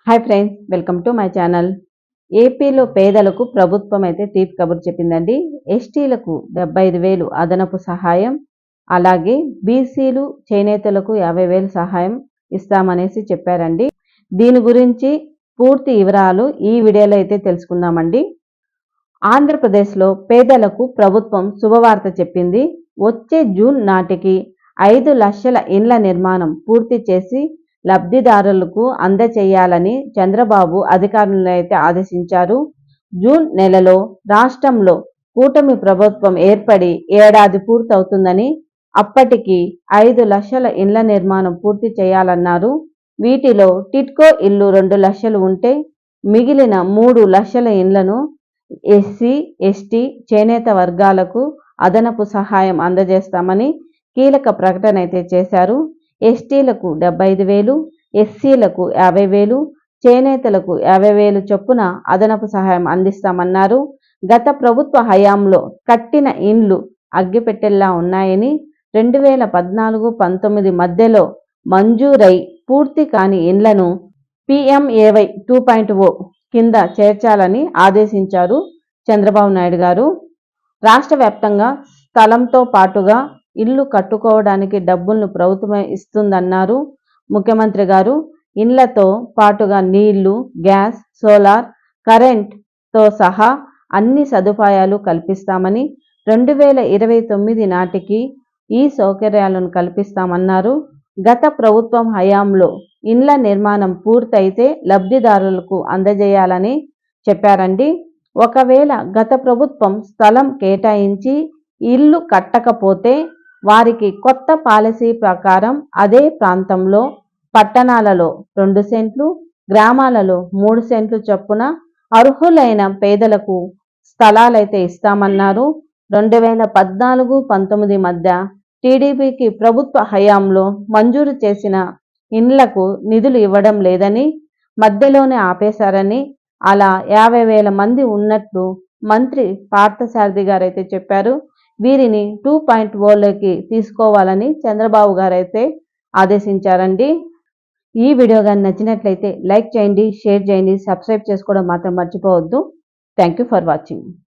Hi friends, welcome to my channel. ఏపీలో పేదలకు ప్రభుత్వం అయితే తీపి కబురు చెప్పిందండి. ఎస్టీలకు 75,000 అదనపు సహాయం, అలాగే బీసీలు చేనేతలకు 50,000 సహాయం ఇస్తామనేసి చెప్పారండి. దీని గురించి పూర్తి వివరాలు ఈ వీడియోలో అయితే తెలుసుకుందామండి. ఆంధ్రప్రదేశ్లో పేదలకు ప్రభుత్వం శుభవార్త చెప్పింది. వచ్చే జూన్ నాటికి 5 లక్షల ఇండ్ల నిర్మాణం పూర్తి చేసి లబ్ధిదారులకు అందచేయాలని చంద్రబాబు అధికారులను అయితే ఆదేశించారు. జూన్ నెలలో రాష్ట్రంలో కూటమి ప్రభుత్వం ఏర్పడి ఏడాది పూర్తవుతుందని, అప్పటికి 5 లక్షల ఇండ్ల నిర్మాణం పూర్తి చేయాలన్నారు. వీటిలో టిట్కో ఇల్లు 2 లక్షలు ఉంటే మిగిలిన 3 లక్షల ఇండ్లను ఎస్సీ, ఎస్టీ, చేనేత వర్గాలకు అదనపు సహాయం అందజేస్తామని కీలక ప్రకటన అయితే చేశారు. ఎస్టీలకు 75,000, ఎస్సీలకు 50,000, చేనేతలకు 50,000 చొప్పున అదనపు సహాయం అందిస్తామన్నారు. గత ప్రభుత్వ హయాంలో కట్టిన ఇండ్లు అగ్గిపెట్టెల్లా ఉన్నాయని, 2014-19 మధ్యలో మంజూరై పూర్తి కాని ఇండ్లను PMAY 2.0 కింద చేర్చాలని ఆదేశించారు చంద్రబాబు నాయుడు గారు. రాష్ట్ర వ్యాప్తంగా స్థలంతో పాటుగా ఇల్లు కట్టుకోవడానికి డబ్బులను ప్రభుత్వమే ఇస్తుందన్నారు ముఖ్యమంత్రి గారు. ఇండ్లతో పాటుగా నీళ్లు, గ్యాస్, సోలార్, కరెంట్తో సహా అన్ని సదుపాయాలు కల్పిస్తామని, 2029 నాటికి ఈ సౌకర్యాలను కల్పిస్తామన్నారు. గత ప్రభుత్వం హయాంలో ఇండ్ల నిర్మాణం పూర్తయితే లబ్ధిదారులకు అందజేయాలని చెప్పారండి. ఒకవేళ గత ప్రభుత్వం స్థలం కేటాయించి ఇల్లు కట్టకపోతే వారికి కొత్త పాలసీ ప్రకారం అదే ప్రాంతంలో పట్టణాలలో 2 సెంట్లు, గ్రామాలలో 3 సెంట్లు చొప్పున అర్హులైన పేదలకు స్థలాలైతే ఇస్తామన్నారు. 2014-19 మధ్య టీడీపీకి ప్రభుత్వ హయాంలో మంజూరు చేసిన ఇండ్లకు నిధులు ఇవ్వడం లేదని, మధ్యలోనే ఆపేశారని, అలా 50,000 మంది ఉన్నట్లు మంత్రి పార్థసారథి గారైతే చెప్పారు. వీరిని 2.0లోకి తీసుకోవాలని చంద్రబాబు గారైతే ఆదేశించారండి. ఈ వీడియో కానీ నచ్చినట్లయితే లైక్ చేయండి, షేర్ చేయండి, సబ్స్క్రైబ్ చేసుకోవడం మాత్రం మర్చిపోవద్దు. Thank you for watching.